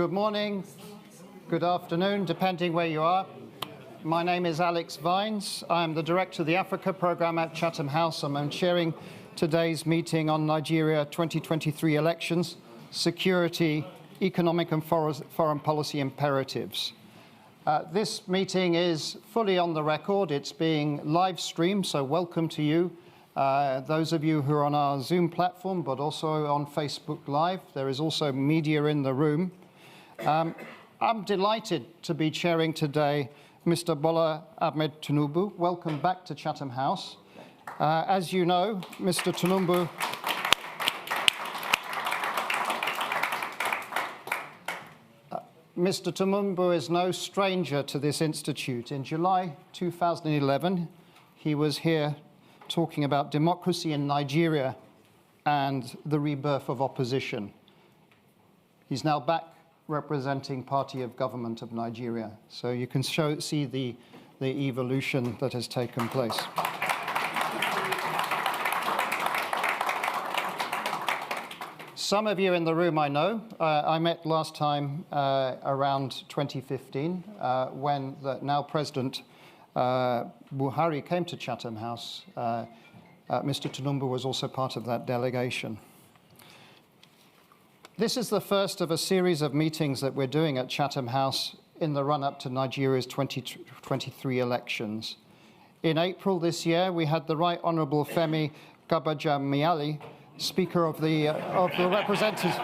Good morning, good afternoon, depending where you are. My name is Alex Vines. I'm the Director of the Africa Programme at Chatham House, and I'm chairing today's meeting on Nigeria 2023 elections, security, economic and foreign policy imperatives. This meeting is fully on the record. It's being live streamed, so welcome to you. Those of you who are on our Zoom platform, but also on Facebook Live. There is also media in the room. I'm delighted to be chairing today Mr. Bola Ahmed Tinubu. Welcome back to Chatham House. As you know, Mr. Tinubu is no stranger to this institute. In July 2011, he was here talking about democracy in Nigeria and the rebirth of opposition. He's now back representing Party of Government of Nigeria. So you can see the evolution that has taken place. Some of you in the room I know. I met last time around 2015 when the now President Buhari came to Chatham House. Mr. Tinubu was also part of that delegation. This is the first of a series of meetings that we're doing at Chatham House in the run-up to Nigeria's 2023 elections. In April this year, we had the Right Honourable Femi Gbajabiamila, Speaker of the Representatives.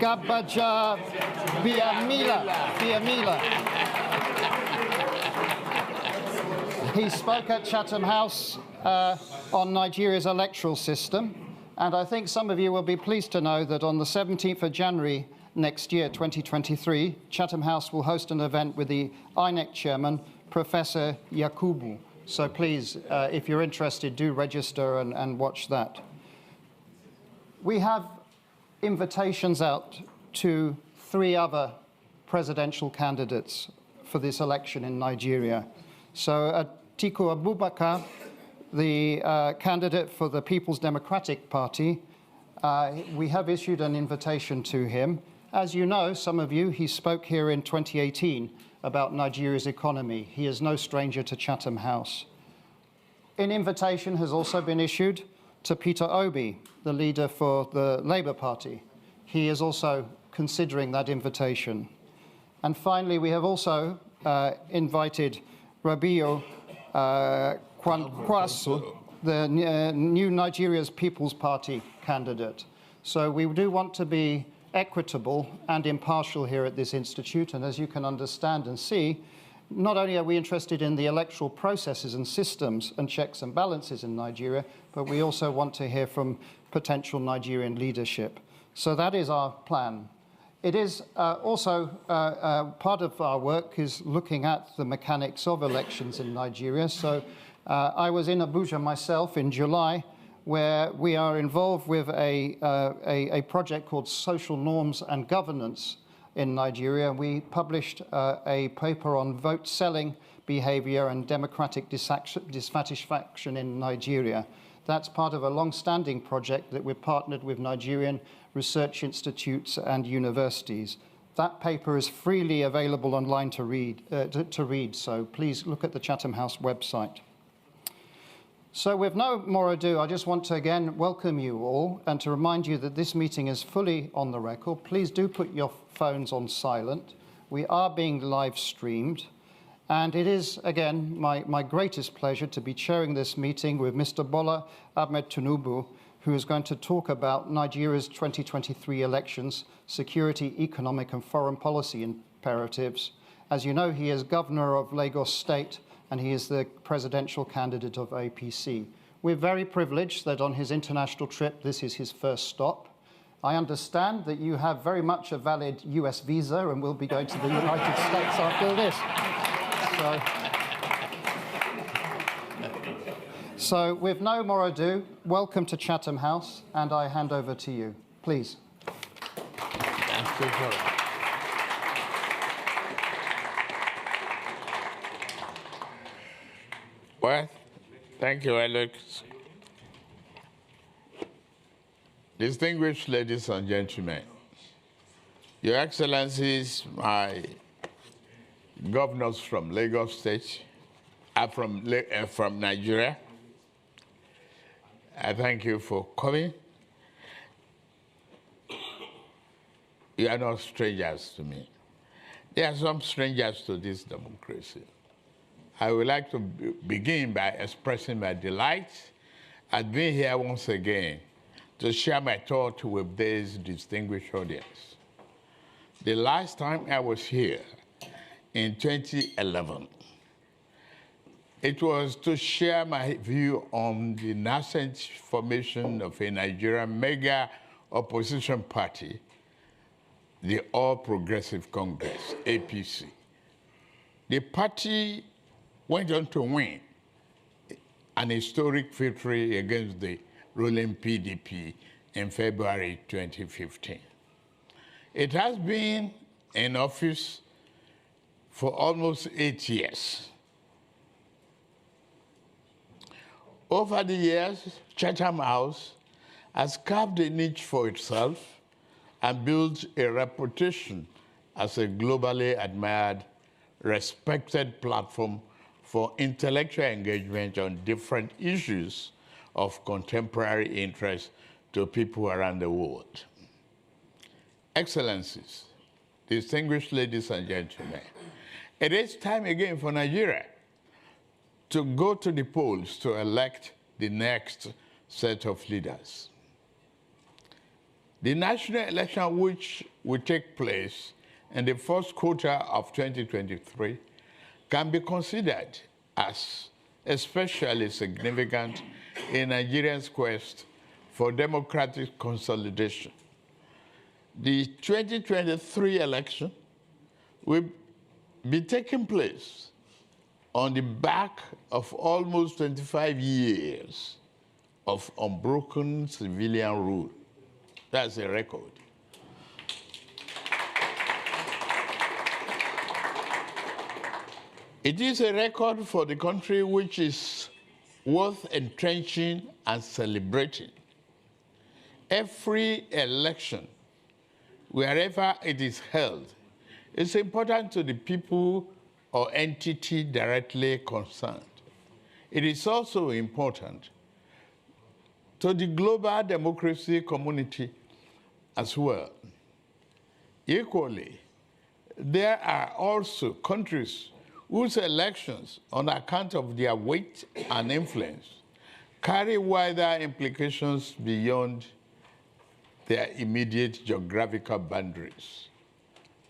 Gbajabiamila. He spoke at Chatham House on Nigeria's electoral system. And I think some of you will be pleased to know that on the 17th of January next year, 2023, Chatham House will host an event with the INEC chairman, Professor Yakubu. So please, if you're interested, do register and watch that. We have invitations out to 3 other presidential candidates for this election in Nigeria. So Atiku Abubakar, the candidate for the People's Democratic Party, we have issued an invitation to him. As you know, some of you, he spoke here in 2018 about Nigeria's economy. He is no stranger to Chatham House. An invitation has also been issued to Peter Obi, the leader for the Labour Party. He is also considering that invitation. And finally, we have also invited Rabiu Kwankwaso, the new Nigeria's People's Party candidate. So we do want to be equitable and impartial here at this institute. And as you can understand and see, not only are we interested in the electoral processes and systems and checks and balances in Nigeria, but we also want to hear from potential Nigerian leadership. So that is our plan. It is also part of our work is looking at the mechanics of elections in Nigeria. So I was in Abuja myself in July, where we are involved with a project called Social Norms and Governance in Nigeria. We published a paper on vote selling behavior and democratic dissatisfaction in Nigeria. That's part of a long-standing project that we've partnered with Nigerian research institutes and universities. That paper is freely available online to read, so please look at the Chatham House website. So with no more ado, I just want to again welcome you all and to remind you that this meeting is fully on the record. Please do put your phones on silent. We are being live streamed. And it is, again, my greatest pleasure to be chairing this meeting with Mr. Bola Ahmed Tinubu, who is going to talk about Nigeria's 2023 elections, security, economic and foreign policy imperatives. As you know, he is governor of Lagos State, and he is the presidential candidate of APC. We're very privileged that on his international trip, this is his first stop. I understand that you have very much a valid US visa and will be going to the United States after this. So with no more ado, welcome to Chatham House, and I hand over to you. Please. Well, thank you, Alex. Distinguished ladies and gentlemen, Your Excellencies, my governors from Lagos State, from Nigeria, I thank you for coming. You are not strangers to me. There are some strangers to this democracy. I would like to begin by expressing my delight at being here once again to share my thoughts with this distinguished audience. The last time I was here, in 2011, it was to share my view on the nascent formation of a Nigerian mega opposition party, the All Progressive Congress, APC. The party went on to win an historic victory against the ruling PDP in February 2015. It has been in office for almost 8 years. Over the years, Chatham House has carved a niche for itself and built a reputation as a globally admired, respected platform for intellectual engagement on different issues of contemporary interest to people around the world. Excellencies, distinguished ladies and gentlemen, it is time again for Nigeria to go to the polls to elect the next set of leaders. The national election, which will take place in the first quarter of 2023, can be considered as especially significant in Nigeria's quest for democratic consolidation. The 2023 election will be taking place on the back of almost 25 years of unbroken civilian rule. That's a record. It is a record for the country which is worth entrenching and celebrating. Every election, wherever it is held, is important to the people or entity directly concerned. It is also important to the global democracy community as well. Equally, there are also countries whose elections, on account of their weight and influence, carry wider implications beyond their immediate geographical boundaries.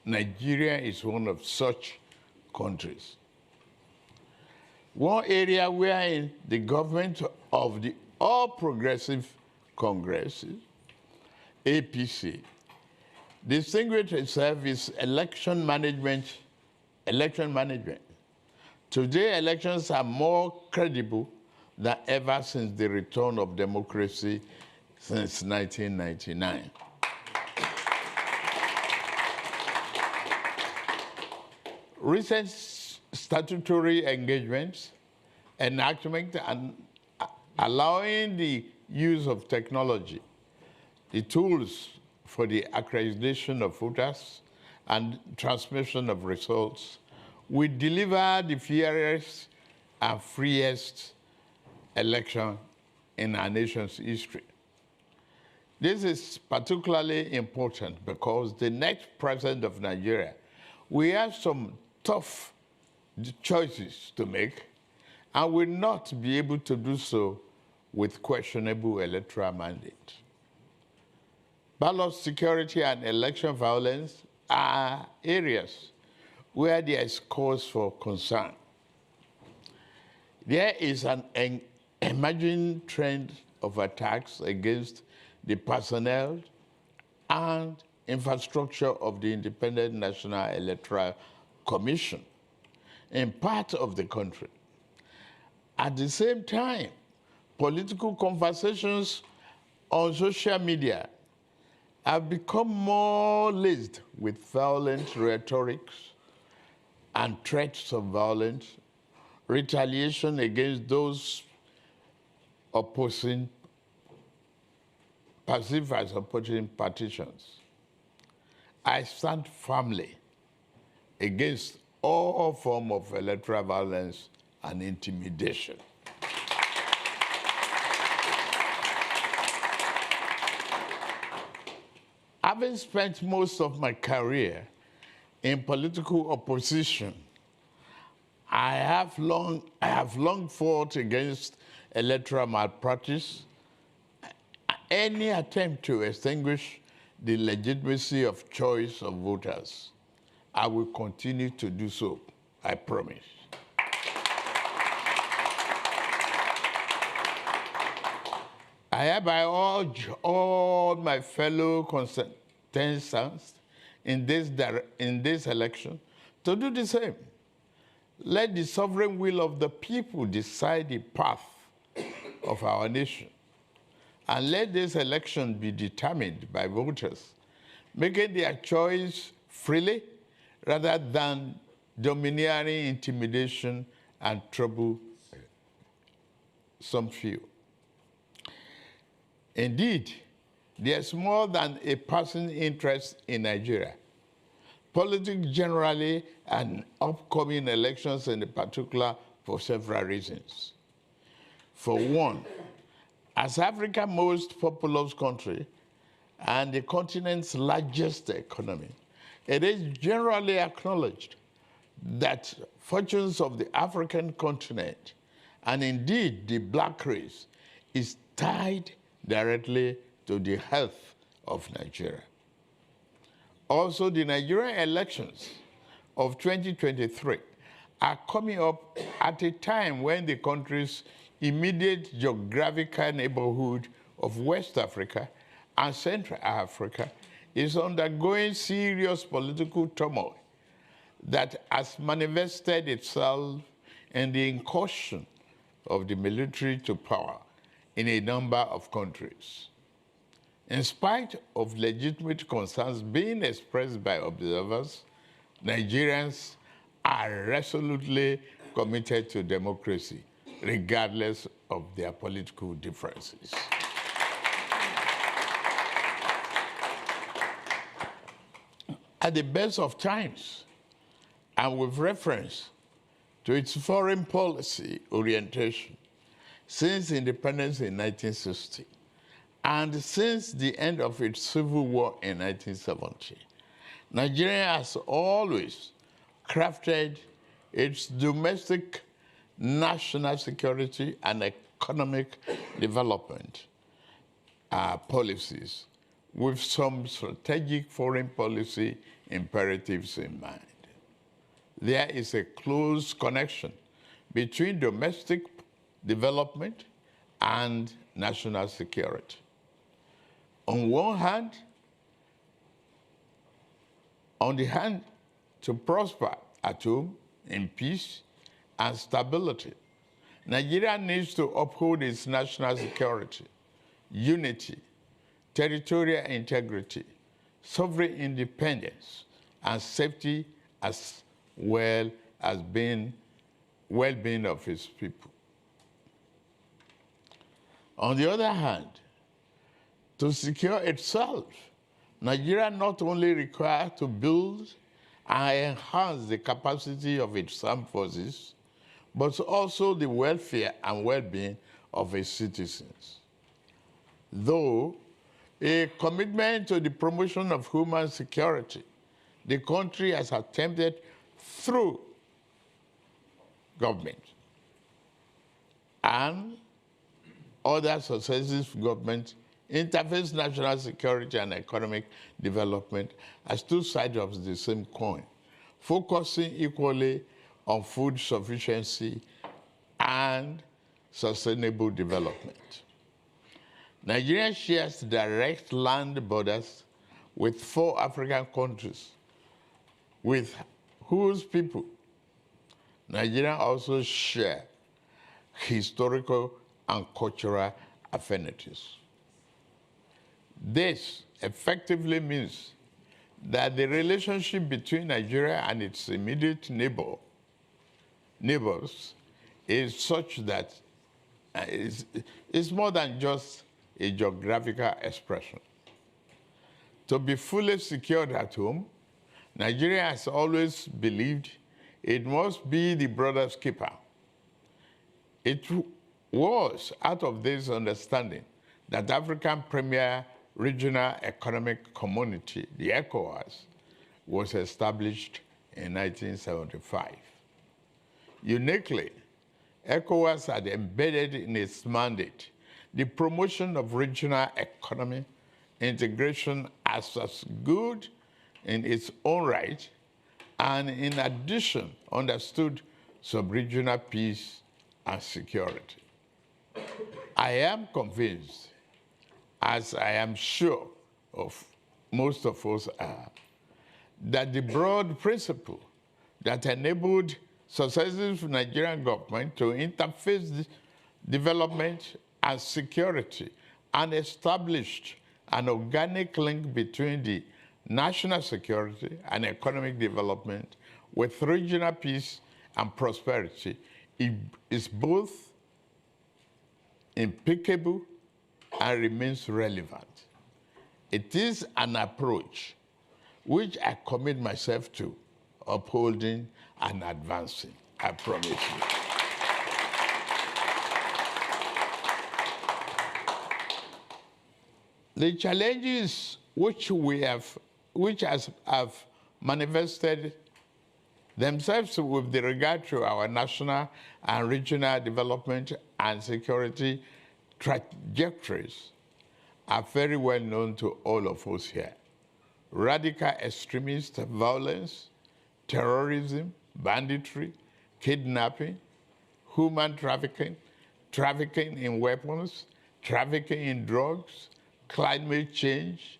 Nigeria is one of such countries. One area where the government of the All Progressive Congress, APC, distinguished itself is election management. Today, elections are more credible than ever since the return of democracy since 1999. Recent statutory engagements, enactment, and allowing the use of technology, the tools for the accreditation of voters and transmission of results, will deliver the fairest and freest election in our nation's history. This is particularly important because the next president of Nigeria will have some tough choices to make and will not be able to do so with questionable electoral mandate. Ballot security and election violence are areas where there is cause for concern. There is an emerging trend of attacks against the personnel and infrastructure of the Independent National Electoral Commission in part of the country. At the same time, political conversations on social media have become more laced with violent rhetorics and threats of violence, retaliation against those perceived as opposing partitions. I stand firmly against all forms of electoral violence and intimidation. Having spent most of my career in political opposition, I have long fought against electoral malpractice, any attempt to extinguish the legitimacy of choice of voters. I will continue to do so, I promise. I hereby urge all my fellow contestants in this election to do the same. Let the sovereign will of the people decide the path of our nation. And let this election be determined by voters, making their choice freely rather than domineering intimidation and trouble some few. Indeed, there's more than a passing interest in Nigeria. Politics generally and upcoming elections in particular for several reasons. For one, as Africa's most populous country and the continent's largest economy, it is generally acknowledged that fortunes of the African continent, and indeed the black race, is tied directly to the health of Nigeria. Also, the Nigerian elections of 2023 are coming up at a time when the country's immediate geographical neighborhood of West Africa and Central Africa is undergoing serious political turmoil that has manifested itself in the incursion of the military to power in a number of countries. In spite of legitimate concerns being expressed by observers, Nigerians are resolutely committed to democracy, regardless of their political differences. At the best of times, and with reference to its foreign policy orientation, since independence in 1960, and since the end of its civil war in 1970, Nigeria has always crafted its domestic national security and economic development policies with some strategic foreign policy imperatives in mind. There is a close connection between domestic development and national security. On one hand, to prosper at home in peace and stability, Nigeria needs to uphold its national security, unity, territorial integrity, sovereign independence, and safety, as well as well-being of its people. On the other hand, to secure itself, Nigeria not only requires to build and enhance the capacity of its armed forces, but also the welfare and well-being of its citizens. Though a commitment to the promotion of human security, the country has attempted through government and other successive governments interface national security and economic development as two sides of the same coin, focusing equally on food sufficiency and sustainable development. Nigeria shares direct land borders with 4 African countries, with whose people Nigeria also share historical and cultural affinities. This effectively means that the relationship between Nigeria and its immediate neighbors is such that it's more than just a geographical expression. To be fully secured at home, Nigeria has always believed it must be the brother's keeper. It was out of this understanding that African Premier Regional Economic Community, the ECOWAS, was established in 1975. Uniquely, ECOWAS had embedded in its mandate the promotion of regional economic integration as good in its own right, and in addition understood sub-regional peace and security. I am convinced, as I am sure of most of us are, that the broad principle that enabled successive Nigerian government to interface development and security and established an organic link between the national security and economic development with regional peace and prosperity is both impeccable and remains relevant. It is an approach which I commit myself to upholding and advancing, I promise you. The challenges which have manifested themselves with regard to our national and regional development and security trajectories are very well known to all of us here. Radical extremist violence, terrorism, banditry, kidnapping, human trafficking, trafficking in weapons, trafficking in drugs, climate change,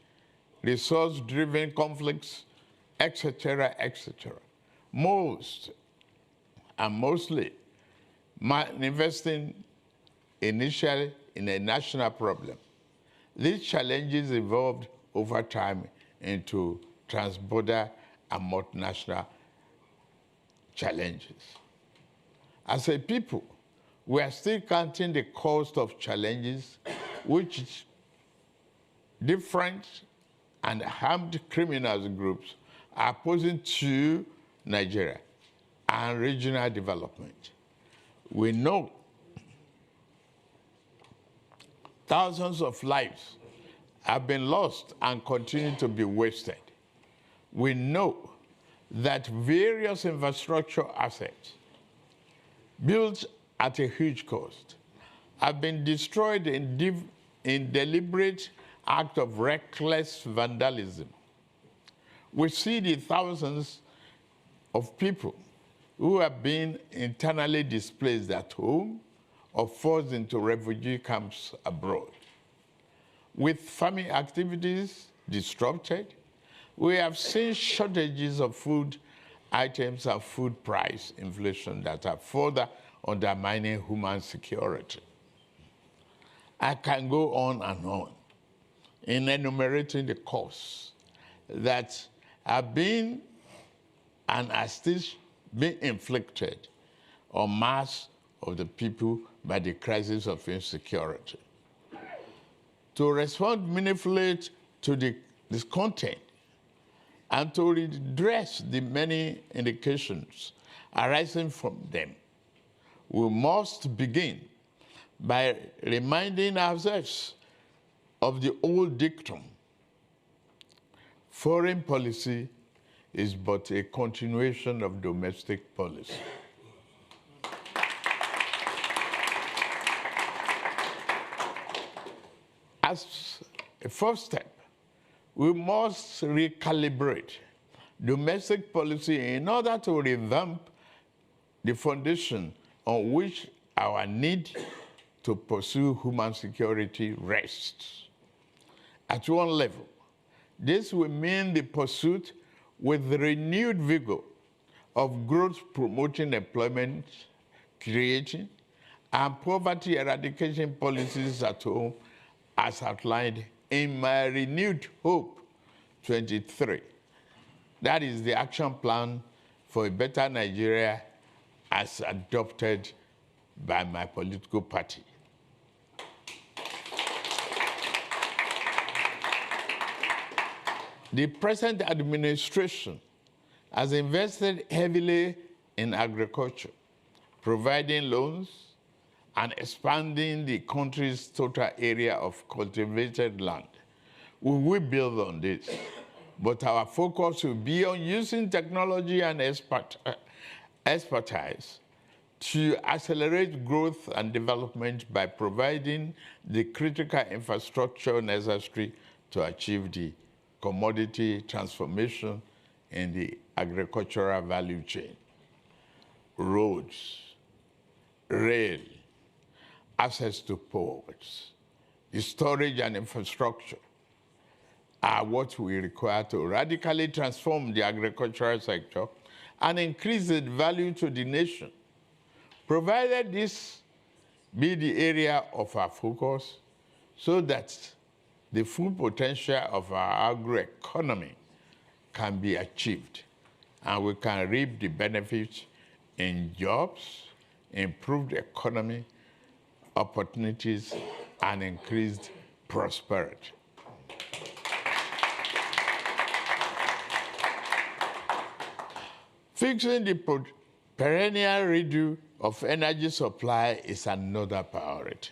resource-driven conflicts, etc., etc. Mostly manifesting initially in a national problem. These challenges evolved over time into transborder and multinational challenges. As a people, we are still counting the cost of challenges which different and armed criminals groups are posing to Nigeria and regional development. We know thousands of lives have been lost and continue to be wasted. We know that various infrastructure assets built at a huge cost have been destroyed in deliberate act of reckless vandalism. We see the thousands of people who have been internally displaced at home or forced into refugee camps abroad. With farming activities disrupted, we have seen shortages of food items and food price inflation that are further undermining human security. I can go on and on in enumerating the costs that have been and are still being inflicted on mass of the people by the crisis of insecurity. To respond meaningfully to this content and to redress the many indications arising from them, we must begin by reminding ourselves of the old dictum: foreign policy is but a continuation of domestic policy. As a first step, we must recalibrate domestic policy in order to revamp the foundation on which our need to pursue human security rests. At one level, this will mean the pursuit with renewed vigor of growth-promoting employment, creating, and poverty eradication policies at home, as outlined in my Renewed Hope 23. That is the action plan for a better Nigeria as adopted by my political party. The present administration has invested heavily in agriculture, providing loans and expanding the country's total area of cultivated land. We will build on this, but our focus will be on using technology and expertise to accelerate growth and development by providing the critical infrastructure necessary to achieve the commodity transformation in the agricultural value chain. Roads, rail, access to ports, the storage and infrastructure are what we require to radically transform the agricultural sector and increase its value to the nation. Provided this be the area of our focus so that the full potential of our agroeconomy can be achieved and we can reap the benefits in jobs, improved economy, opportunities, and increased prosperity. Fixing the perennial redo of energy supply is another priority.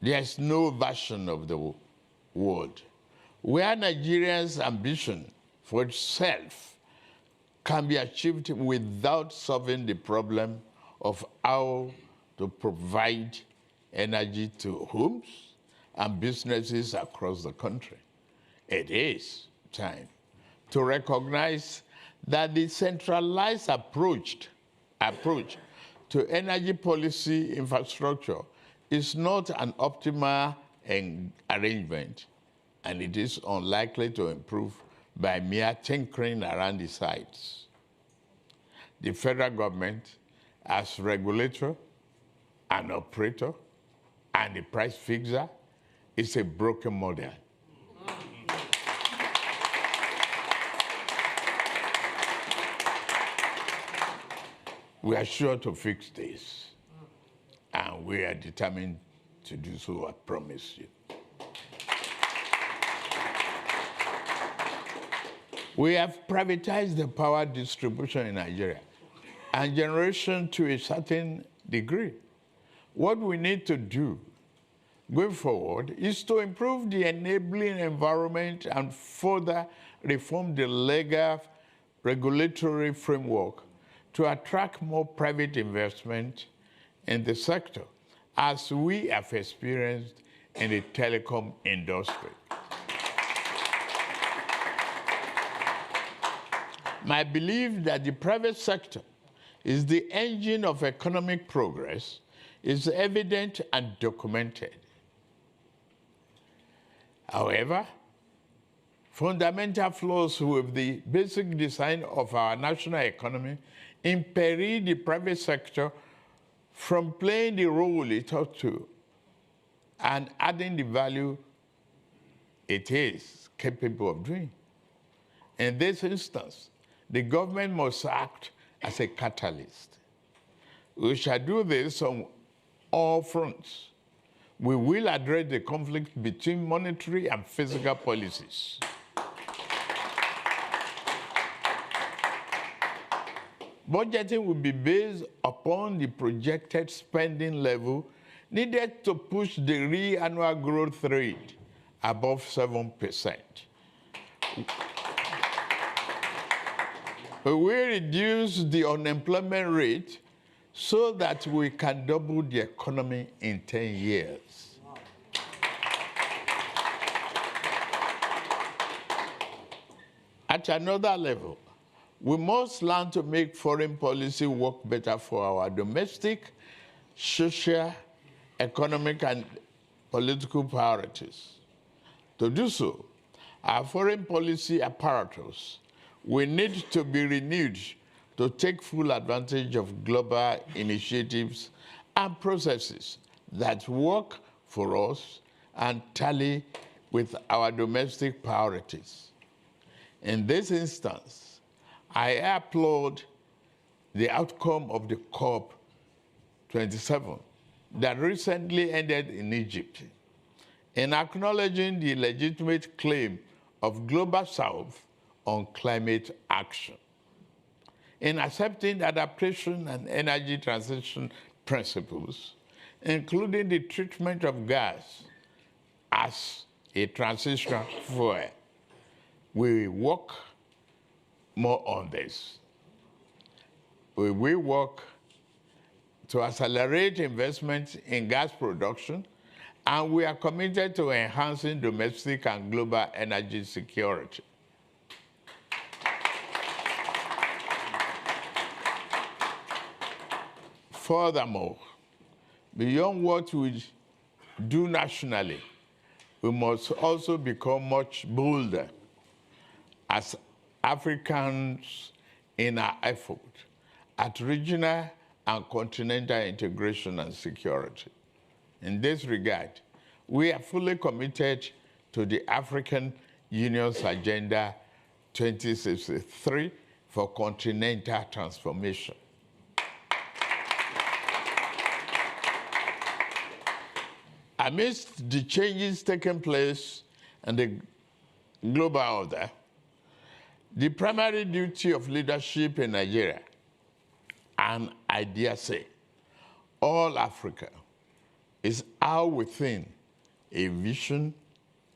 There is no version of the world where Nigerians' ambition for itself can be achieved without solving the problem of how to provide energy to homes and businesses across the country. It is time to recognize that the centralized approach to energy policy infrastructure is not an optimal arrangement, and it is unlikely to improve by mere tinkering around the sites. The federal government, as regulator, an operator, and a price fixer, is a broken model. We are sure to fix this, and we are determined to do so, I promise you. We have privatized the power distribution in Nigeria and generation to a certain degree. What we need to do going forward is to improve the enabling environment and further reform the legal regulatory framework to attract more private investment in the sector, as we have experienced in the telecom industry. My belief that the private sector is the engine of economic progress is evident and documented. However, fundamental flaws with the basic design of our national economy imperil the private sector from playing the role it ought to and adding the value it is capable of doing. In this instance, the government must act as a catalyst. We shall do this on all fronts. We will address the conflict between monetary and fiscal policies. Budgeting will be based upon the projected spending level needed to push the real annual growth rate above 7%. We will reduce the unemployment rate so that we can double the economy in 10 years. At another level, we must learn to make foreign policy work better for our domestic, social, economic, and political priorities. To do so, our foreign policy apparatus will need to be renewed to take full advantage of global initiatives and processes that work for us and tally with our domestic priorities. In this instance, I applaud the outcome of the COP27 that recently ended in Egypt in acknowledging the legitimate claim of Global South on climate action. In accepting adaptation and energy transition principles, including the treatment of gas as a transitional fuel, we work more on this. We will work to accelerate investment in gas production, and we are committed to enhancing domestic and global energy security. Furthermore, beyond what we do nationally, we must also become much bolder as Africans in our effort at regional and continental integration and security. In this regard, we are fully committed to the African Union's Agenda 2063 for continental transformation. Amidst the changes taking place in the global order, the primary duty of leadership in Nigeria, and I dare say all Africa, is how within a vision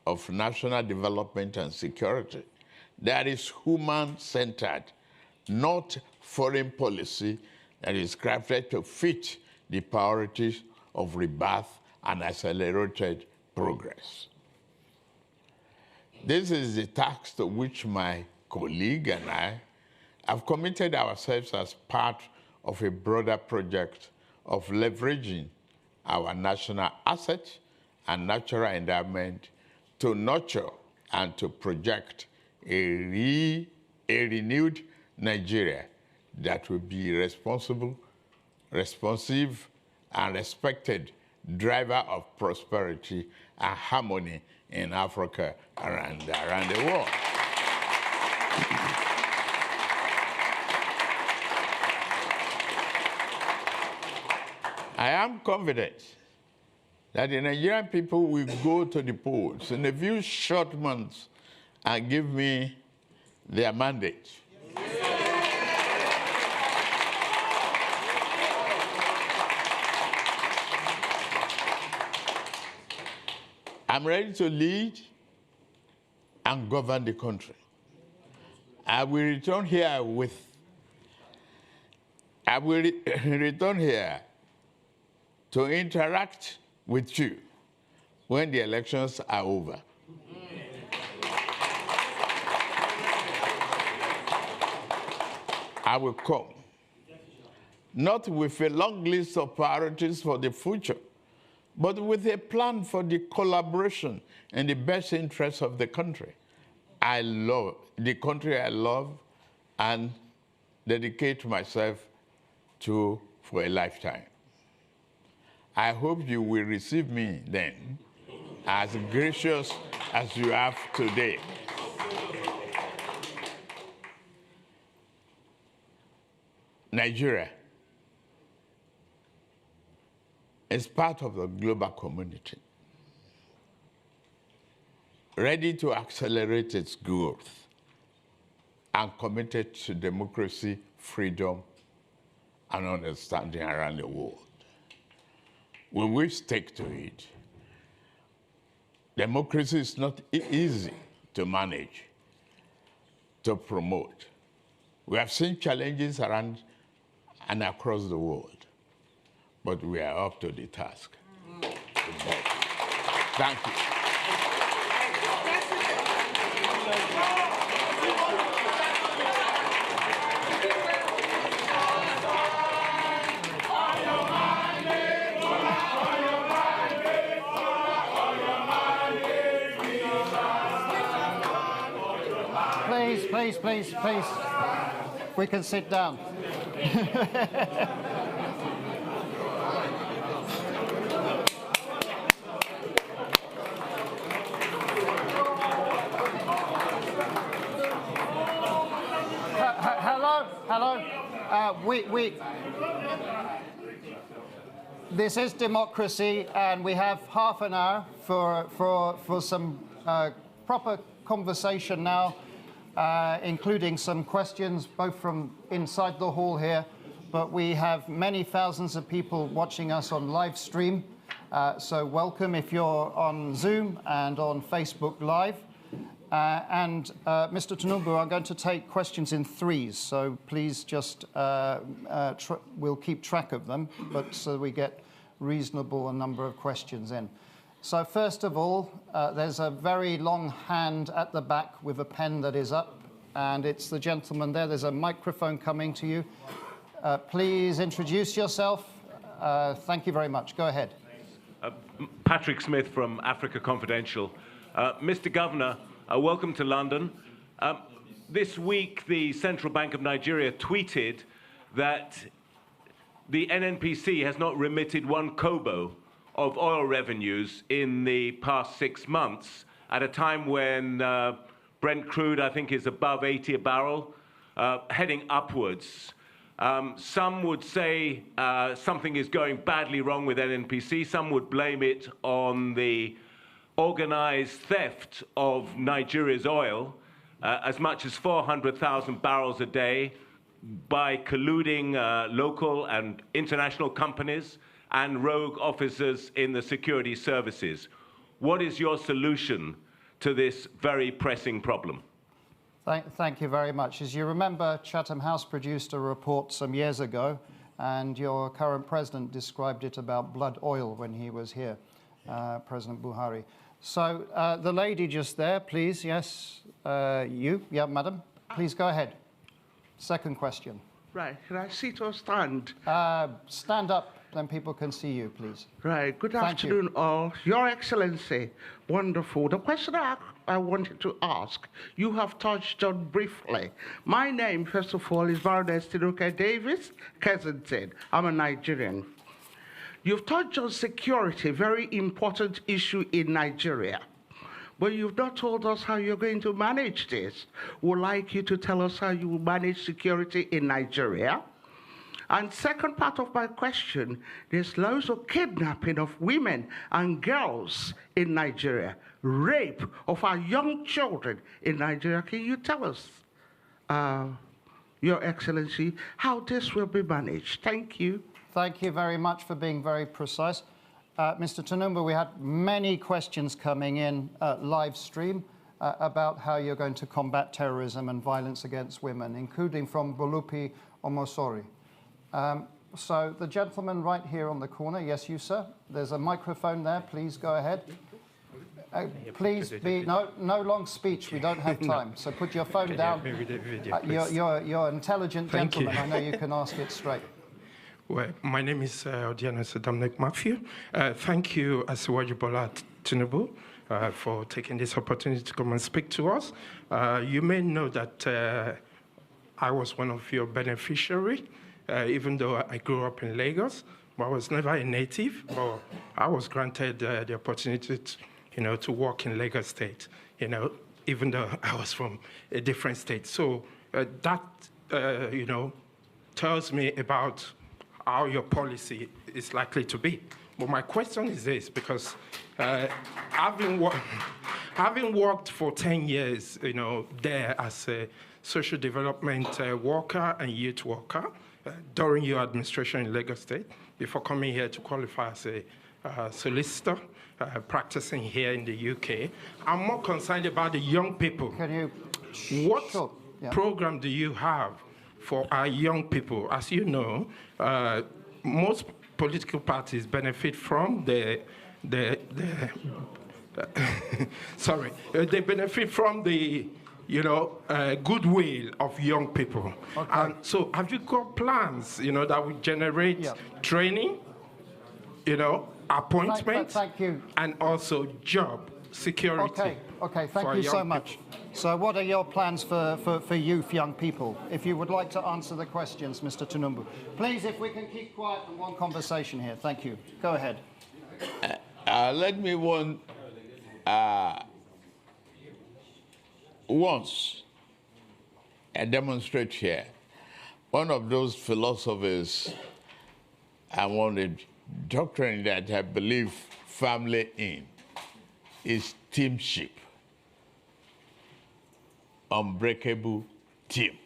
of national development and security that is human-centered, not foreign policy that is crafted to fit the priorities of rebirth and accelerated progress. This is the task to which my colleague and I have committed ourselves as part of a broader project of leveraging our national assets and natural endowment to nurture and to project a renewed Nigeria that will be responsive, and respected driver of prosperity and harmony in Africa and around the world. I am confident that the Nigerian people will go to the polls in a few short months and give me their mandate. I'm ready to lead and govern the country. I will return here to interact with you when the elections are over. I will come, not with a long list of priorities for the future, but with a plan for the collaboration in the best interests of the country I love, and dedicate myself to for a lifetime. I hope you will receive me then as gracious as you have today. Nigeria is part of the global community, ready to accelerate its growth and committed to democracy, freedom, and understanding around the world. When we stick to it, democracy is not easy to manage, to promote. We have seen challenges around and across the world, but we are up to the task. Thank you. Please. We can sit down. Hello. This is democracy, and we have half an hour for some proper conversation now, including some questions, both from inside the hall here, but we have many thousands of people watching us on live stream. So welcome if you're on Zoom and on Facebook Live. Mr. Tinubu, I'm going to take questions in threes, so please just, we'll keep track of them, but so we get reasonable number of questions in. So first of all, there's a very long hand at the back with a pen that is up, and it's the gentleman there. There's a microphone coming to you. Please introduce yourself. Thank you very much. Go ahead. Patrick Smith from Africa Confidential. Mr. Governor, welcome to London. This week, the Central Bank of Nigeria tweeted that the NNPC has not remitted 1 kobo of oil revenues in the past 6 months, at a time when Brent crude, I think, is above 80 a barrel, heading upwards. Some would say something is going badly wrong with NNPC. Some would blame it on the organized theft of Nigeria's oil, as much as 400,000 barrels a day, by colluding local and international companies and rogue officers in the security services. What is your solution to this very pressing problem? Thank you very much. As you remember, Chatham House produced a report some years ago, and your current president described it about blood oil when he was here, President Buhari. So the lady just there, please, yes, you, yeah, madam, please go ahead. Second question. Right, can I sit or stand? Stand up, then people can see you, please. Right, good Thank afternoon all. Your Excellency, wonderful. The question I wanted to ask, you have touched on briefly. My name, first of all, is Baroness Tinubu Davis Kensington. I'm a Nigerian. You've touched on security, very important issue in Nigeria. But you've not told us how you're going to manage this. We'd like you to tell us how you will manage security in Nigeria. And second part of my question, there's loads of kidnapping of women and girls in Nigeria, rape of our young children in Nigeria. Can you tell us, Your Excellency, how this will be managed? Thank you. Thank you very much for being very precise. Mr. Tinubu, we had many questions coming in live stream about how you're going to combat terrorism and violence against women, including from Bolupi Omosori. So the gentleman right here on the corner, yes, you, sir. There's a microphone there. Please go ahead. Please be, no long speech. We don't have time. So put your phone down. You're an intelligent gentleman. I know you can ask it straight. Well, my name is Odiana Dominic Matthew. Thank you, Asiwaju Bola Tinubu, for taking this opportunity to come and speak to us. You may know that I was one of your beneficiaries, even though I grew up in Lagos. But I was never a native, but I was granted the opportunity to work in Lagos State, even though I was from a different state. So that, tells me about how your policy is likely to be. But my question is this, because having worked for 10 years, there as a social development worker and youth worker during your administration in Lagos State, before coming here to qualify as a solicitor, practicing here in the UK, I'm more concerned about the young people. Can you? What Sure. Yeah. program do you have for our young people? As you know, most political parties benefit from they benefit from the goodwill of young people. Okay. And so have you got plans, that will generate training, appointments, Thank you. and also job security? Okay, thank you so much. So what are your plans for youth, young people? If you would like to answer the questions, Mr. Tinubu. Please, if we can keep quiet and one conversation here. Thank you. Go ahead. Let me once demonstrate here. One of those philosophers and one of the doctrine that I believe firmly in is teamship. unbreakable team.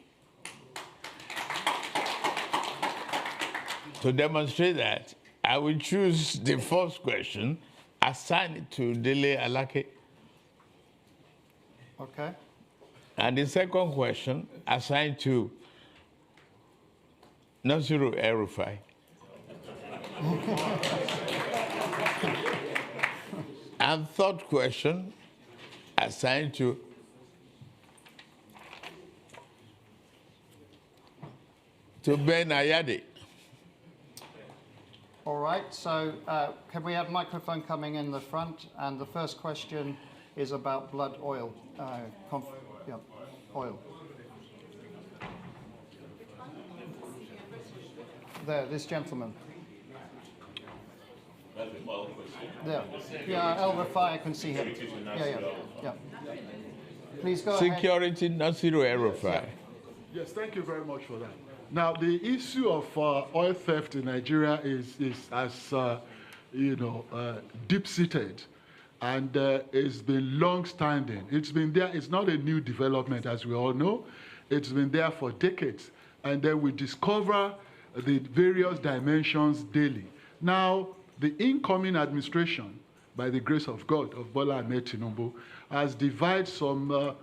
To demonstrate that, I will choose the first question, assign it to Dele Alake. Okay. And the second question, assigned to Nasiru El-Rufai. And third question, assigned to Ben Ayade. All right, so can we have microphone coming in the front? And the first question is about blood oil. Yeah, oil. There, this gentleman. There. Yeah, El-Rufai, I can see him. Yeah. Please go ahead. Security, Nasiru El-Rufai. Yes, thank you very much for that. Now, the issue of oil theft in Nigeria is as deep-seated, and it's been long-standing. It's been there. It's not a new development, as we all know. It's been there for decades, and then we discover the various dimensions daily. Now, the incoming administration, by the grace of God, of Bola Ahmed Tinubu, has devised some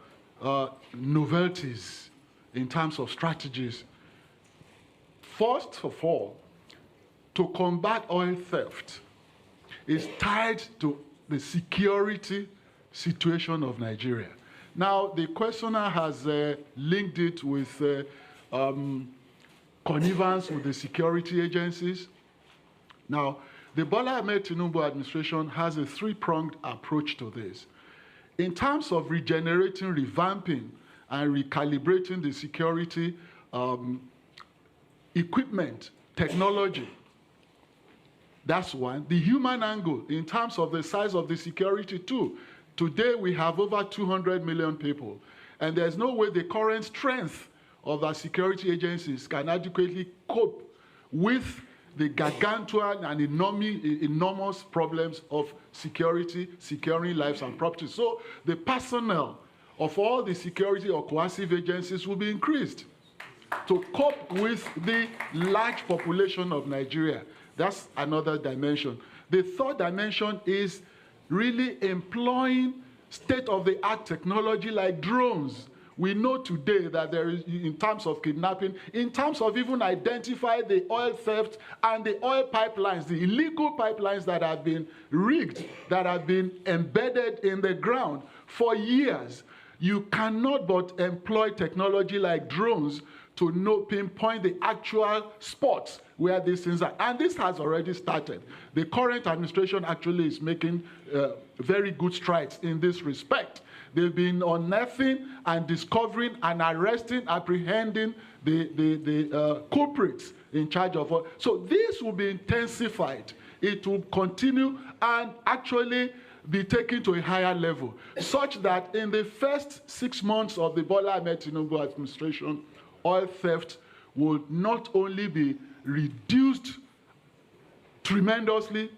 novelties in terms of strategies. First of all, to combat oil theft is tied to the security situation of Nigeria. Now, the questioner has linked it with connivance with the security agencies. Now, the Bola Ahmed Tinubu administration has a three-pronged approach to this. In terms of regenerating, revamping, and recalibrating the security equipment, technology, that's one. The human angle, in terms of the size of the security too. Today, we have over 200 million people, and there's no way the current strength of our security agencies can adequately cope with the gargantuan and enormous problems of security, securing lives and property. So the personnel of all the security or coercive agencies will be increased to cope with the large population of Nigeria. That's another dimension. The third dimension is really employing state-of-the-art technology like drones. We know today that there is, in terms of kidnapping, in terms of even identify the oil theft and the oil pipelines, the illegal pipelines that have been rigged, that have been embedded in the ground for years. You cannot but employ technology like drones to pinpoint the actual spots where these things are. And this has already started. The current administration actually is making very good strides in this respect. They've been unearthing and discovering and arresting, apprehending the culprits in charge of all. So this will be intensified. It will continue and actually be taken to a higher level, such that in the first 6 months of the Bola Ahmed Tinubu administration, oil theft will not only be reduced tremendously,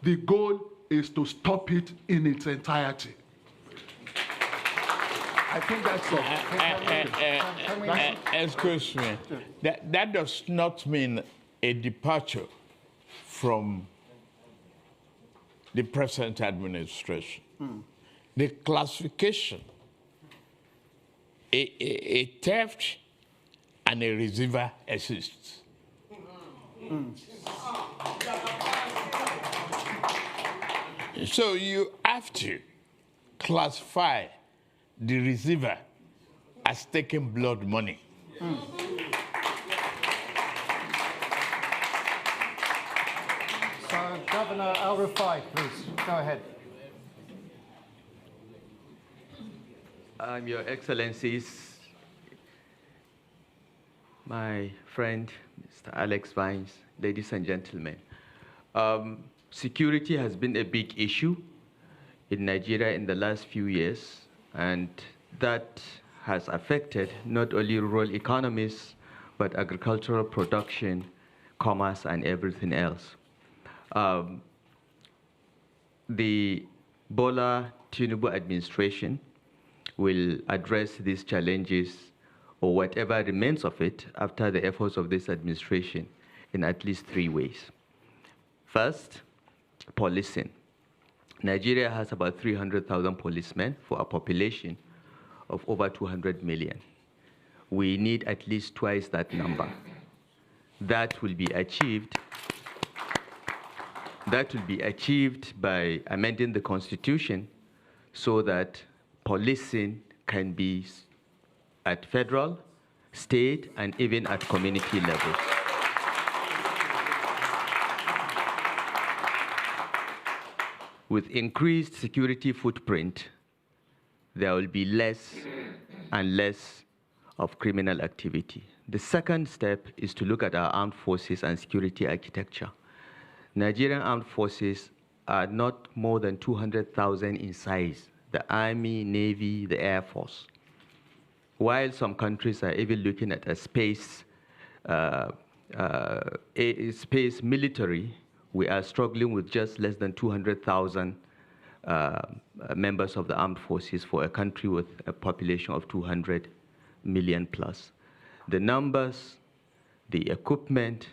the goal is to stop it in its entirety. I think that's all. Excuse me. That does not mean a departure from the present administration. The classification, a theft and a receiver exists. So you have to classify the receiver as taking blood money. So, Governor El-Rufai, please, go ahead. Your Excellencies, my friend, Mr. Alex Vines, ladies and gentlemen. Security has been a big issue in Nigeria in the last few years, and that has affected not only rural economies, but agricultural production, commerce, and everything else. The Bola Tinubu administration will address these challenges or whatever remains of it after the efforts of this administration in at least 3 ways. First, policing. Nigeria has about 300,000 policemen for a population of over 200 million. We need at least twice that number. That will be achieved by amending the Constitution so that policing can be at federal, state, and even at community levels. With increased security footprint, there will be less and less of criminal activity. The second step is to look at our armed forces and security architecture. Nigerian armed forces are not more than 200,000 in size, the Army, Navy, the Air Force. While some countries are even looking at a space military, we are struggling with just less than 200,000 members of the armed forces for a country with a population of 200 million plus. The numbers, the equipment,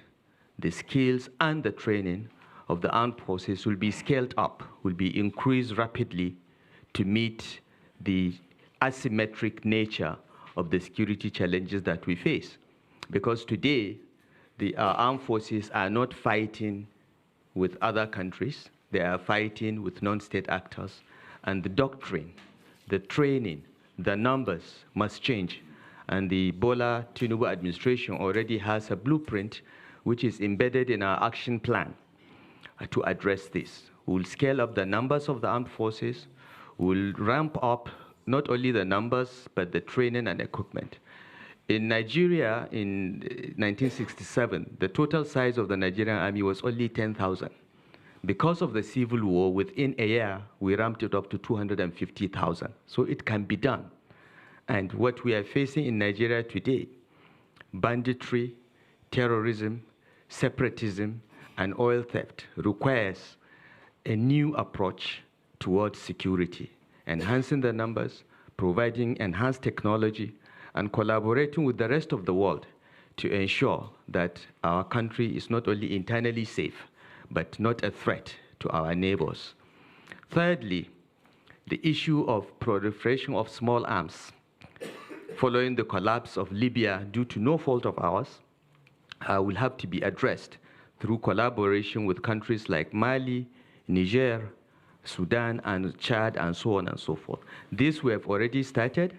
the skills, and the training of the armed forces will be scaled up, will be increased rapidly to meet the asymmetric nature of the security challenges that we face. Because today, our armed forces are not fighting with other countries, they are fighting with non-state actors, and the doctrine, the training, the numbers must change. And the Bola Tinubu administration already has a blueprint which is embedded in our action plan to address this. We'll scale up the numbers of the armed forces, we'll ramp up not only the numbers, but the training and equipment. In Nigeria, in 1967, the total size of the Nigerian army was only 10,000. Because of the civil war, within a year, we ramped it up to 250,000. So it can be done. And what we are facing in Nigeria today, banditry, terrorism, separatism, and oil theft, requires a new approach towards security, enhancing the numbers, providing enhanced technology, and collaborating with the rest of the world to ensure that our country is not only internally safe, but not a threat to our neighbors. Thirdly, the issue of proliferation of small arms. Following the collapse of Libya due to no fault of ours, will have to be addressed through collaboration with countries like Mali, Niger, Sudan, and Chad, and so on and so forth. This we have already started,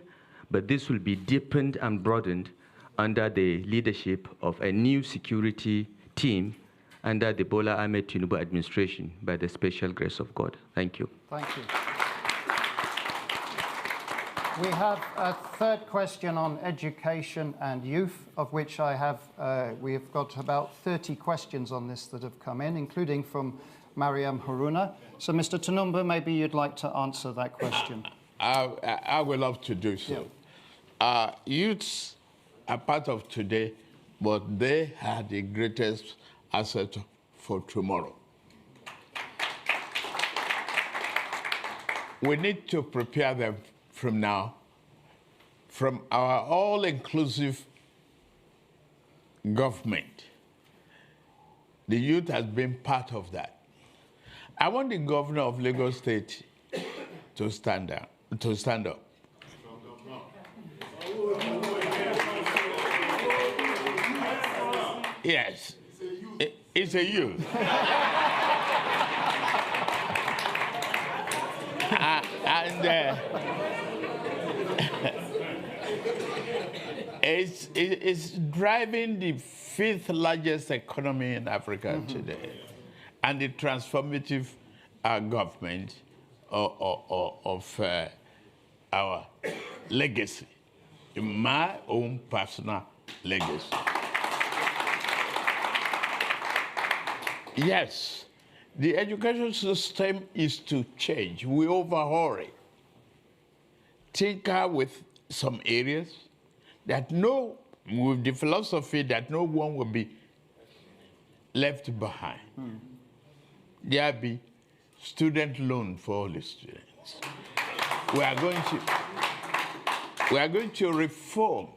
but this will be deepened and broadened under the leadership of a new security team under the Bola Ahmed Tinubu administration by the special grace of God. Thank you. Thank you. We have a third question on education and youth, of which we have got about 30 questions on this that have come in, including from Mariam Haruna. So, Mr. Tinubu, maybe you'd like to answer that question. I would love to do so. Yeah. Youths are part of today, but they are the greatest asset for tomorrow. We need to prepare them from now, from our all-inclusive government. The youth has been part of that. I want the governor of Lagos State to stand up. Yes, it's a youth. It's driving the 5th largest economy in Africa today, and the transformative government of our legacy, my own personal legacy. Yes, the education system is to change. We overhaul it. Tinker with some areas that with the philosophy that no one will be left behind. There will be student loan for all the students. We are going to We are going to reform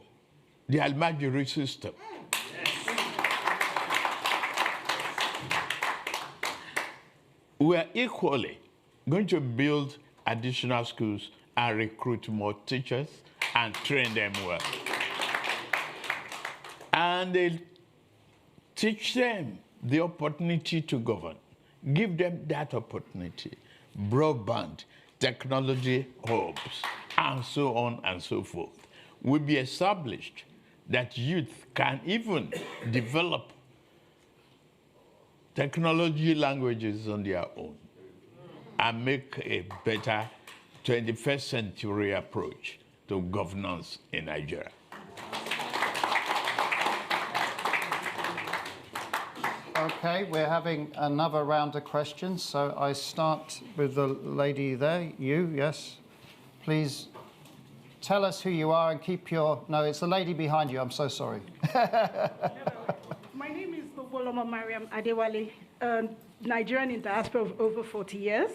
the Almajiri system. We are equally going to build additional schools and recruit more teachers and train them well. And they teach them the opportunity to govern. Give them that opportunity. Broadband, technology hubs, and so on and so forth will be established that youth can even develop technology languages on their own and make a better 21st century approach to governance in Nigeria. Okay, we're having another round of questions. So I start with the lady there. You, yes. Please tell us who you are and keep your... No, it's the lady behind you. I'm so sorry. My name is Boboloma Mariam Adewale, Nigerian in diaspora of over 40 years.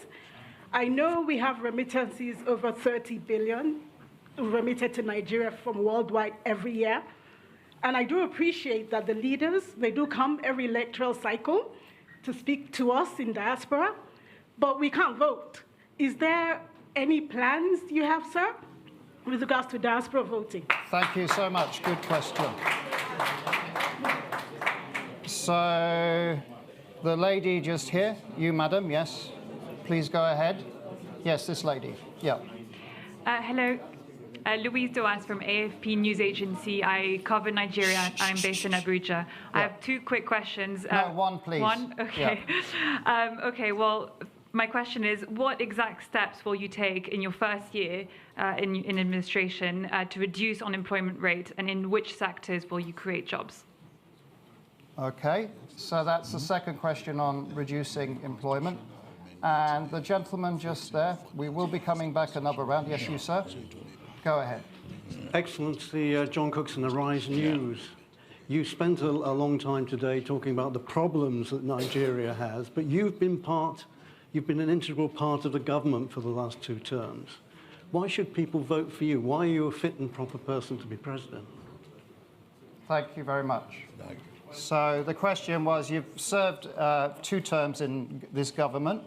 I know we have remittances over 30 billion remitted to Nigeria from worldwide every year. And I do appreciate that the leaders, they do come every electoral cycle to speak to us in diaspora, but we can't vote. Is there any plans you have, sir, with regards to diaspora voting? Thank you so much. Good question. So the lady just here, you, madam, yes. Please go ahead. Yes, this lady. Yeah. Hello. Louise Doas from AFP News Agency. I cover Nigeria. I'm based in Abuja. Yeah. I have two quick questions. No, one, please. One? Okay. Yeah. Okay, well, my question is, what exact steps will you take in your first year in administration to reduce unemployment rate, and in which sectors will you create jobs? Okay, so that's the second question on reducing employment. And the gentleman just there, we will be coming back another round. Yes, you, sir. Go ahead. Excellency, John Cookson, Arise News. You spent a long time today talking about the problems that Nigeria has, but you've been an integral part of the government for the last 2 terms. Why should people vote for you? Why are you a fit and proper person to be president? Thank you very much. So the question was, you've served 2 terms in this government.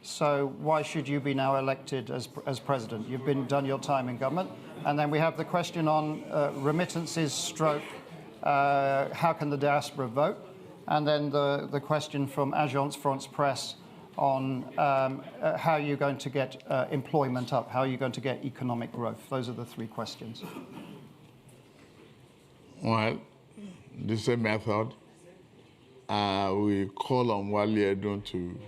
So why should you be now elected as president? You've done your time in government. And then we have the question on remittances stroke, how can the diaspora vote? And then the question from Agence France Presse on how you're going to get employment up, how are you going to get economic growth? Those are the 3 questions. Well, the same method. We call on Wale Edun to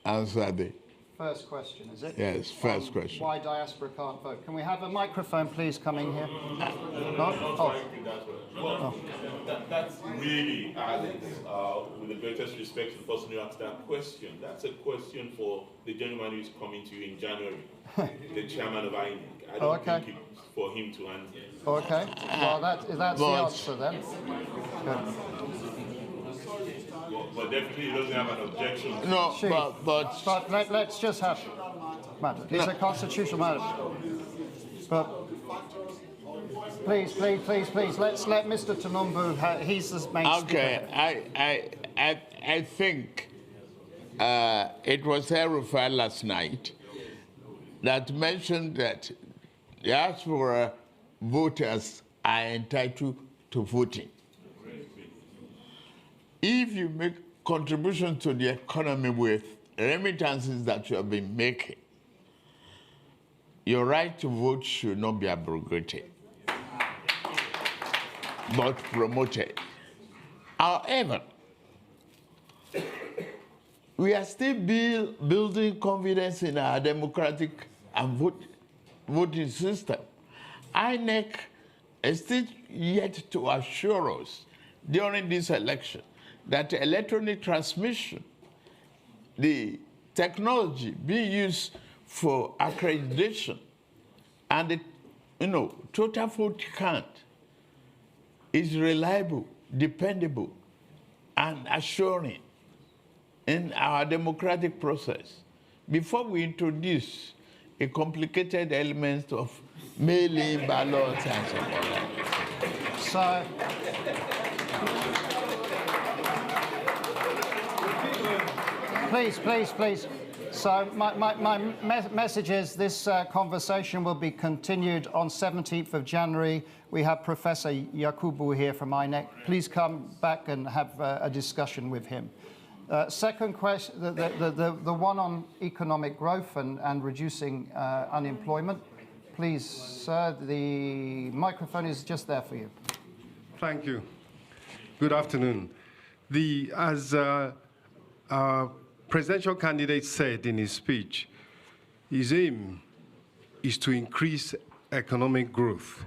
answer the first question, is it? Yes, first question. Why diaspora can't vote? Can we have a microphone, please, coming here? No? Oh. That's really, Alex, with the greatest respect to the person who asked that question, that's a question for the gentleman who is coming to you in January, the chairman of INEC. I don't think it's for him to answer. Okay. Well, that's the answer then. Good. But definitely he doesn't have an objection. No, but let's just have matter. It's a constitutional matter. But please, let's let Mr. Tinubu. He's the main speaker. Okay, I think it was Herufai last night that mentioned that diaspora voters are entitled to voting. If you make contribution to the economy with remittances that you have been making, your right to vote should not be abrogated, but promoted. However, we are still building confidence in our democratic and voting system. INEC is still yet to assure us during this election that electronic transmission, the technology being used for accreditation, and the total vote count is reliable, dependable, and assuring in our democratic process. Before we introduce a complicated element of mail-in ballots and so on. So, please. So my message is this conversation will be continued on 17th of January. We have Professor Yakubu here from INEC. Please come back and have a discussion with him. Second question, the one on economic growth and reducing unemployment. Please, sir, the microphone is just there for you. Thank you. Good afternoon. As our presidential candidate said in his speech, his aim is to increase economic growth.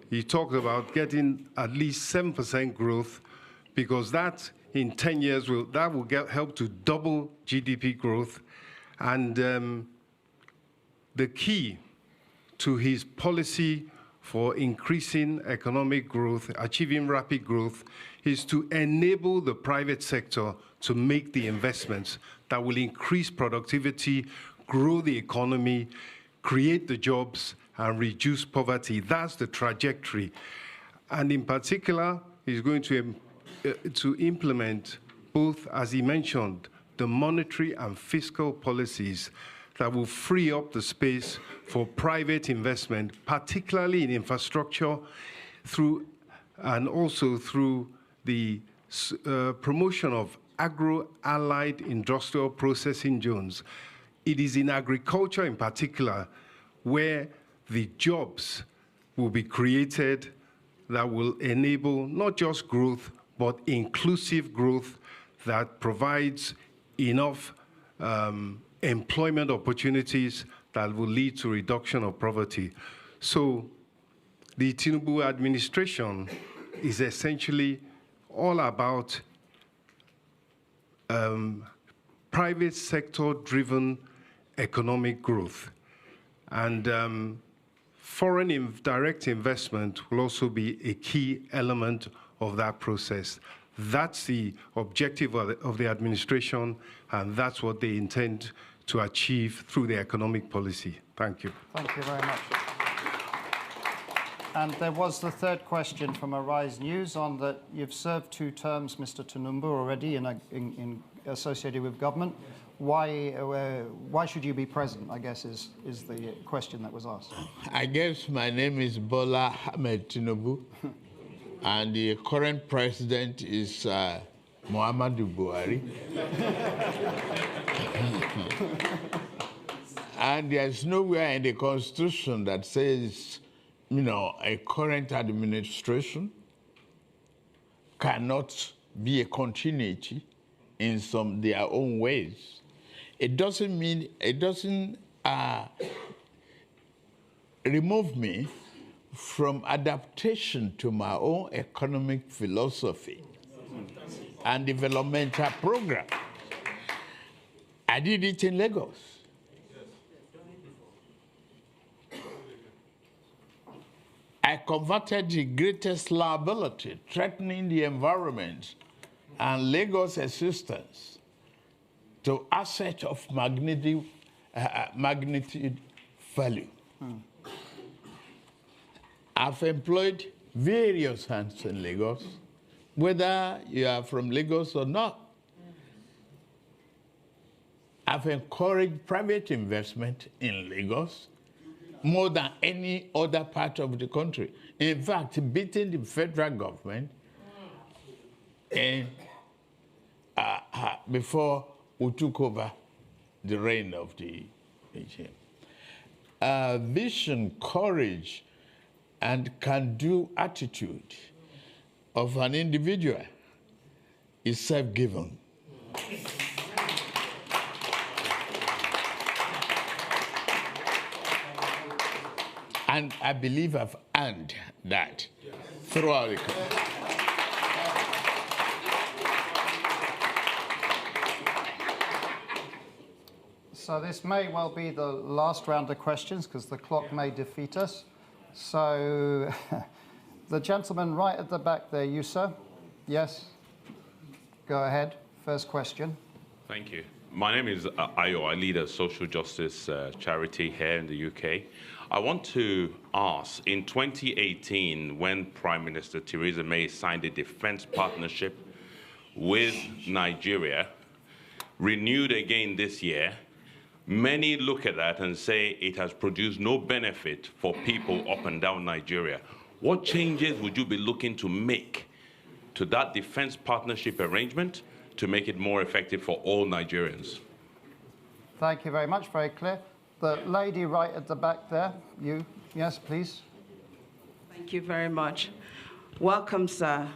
He talked about getting at least 7% growth, because that in 10 years will help to double GDP growth. And the key to his policy for increasing economic growth, achieving rapid growth, is to enable the private sector to make the investments that will increase productivity, grow the economy, create the jobs, and reduce poverty. That's the trajectory. And in particular, he's going to implement both, as he mentioned, the monetary and fiscal policies that will free up the space for private investment, particularly in infrastructure, and also through the promotion of agro-allied industrial processing zones. It is in agriculture in particular where the jobs will be created that will enable not just growth, but inclusive growth that provides enough employment opportunities that will lead to reduction of poverty. So the Tinubu administration is essentially all about private sector-driven economic growth. And foreign direct investment will also be a key element of that process. That's the objective of the administration, and that's what they intend to achieve through the economic policy. Thank you. Thank you very much. And there was the third question from Arise News on that you've served 2 terms, Mr. Tinubu, already associated with government. Why should you be present, I guess, is the question that was asked. I guess my name is Bola Ahmed Tinubu, and the current president is Muhammadu Buhari. And there's nowhere in the Constitution that says, a current administration cannot be a continuity in their own ways. It doesn't remove me from adaptation to my own economic philosophy and developmental program. I did it in Lagos. I converted the greatest liability threatening the environment and Lagos existence to asset of magnitude value. I've employed various hands in Lagos, whether you are from Lagos or not. I've encouraged private investment in Lagos more than any other part of the country. In fact, beating the federal government before we took over the reign of the regime. Vision, courage, and can-do attitude of an individual is self-given. And I believe I've earned that throughout the country. So this may well be the last round of questions because the clock may defeat us. So the gentleman right at the back there, you, sir? Yes? Go ahead. First question. Thank you. My name is Ayo. I lead a social justice charity here in the UK. I want to ask, in 2018, when Prime Minister Theresa May signed a defense partnership with Nigeria, renewed again this year, many look at that and say it has produced no benefit for people up and down Nigeria. What changes would you be looking to make to that defense partnership arrangement to make it more effective for all Nigerians? Thank you very much. Very clear. The lady right at the back there, you. Yes, please. Thank you very much. Welcome, sir.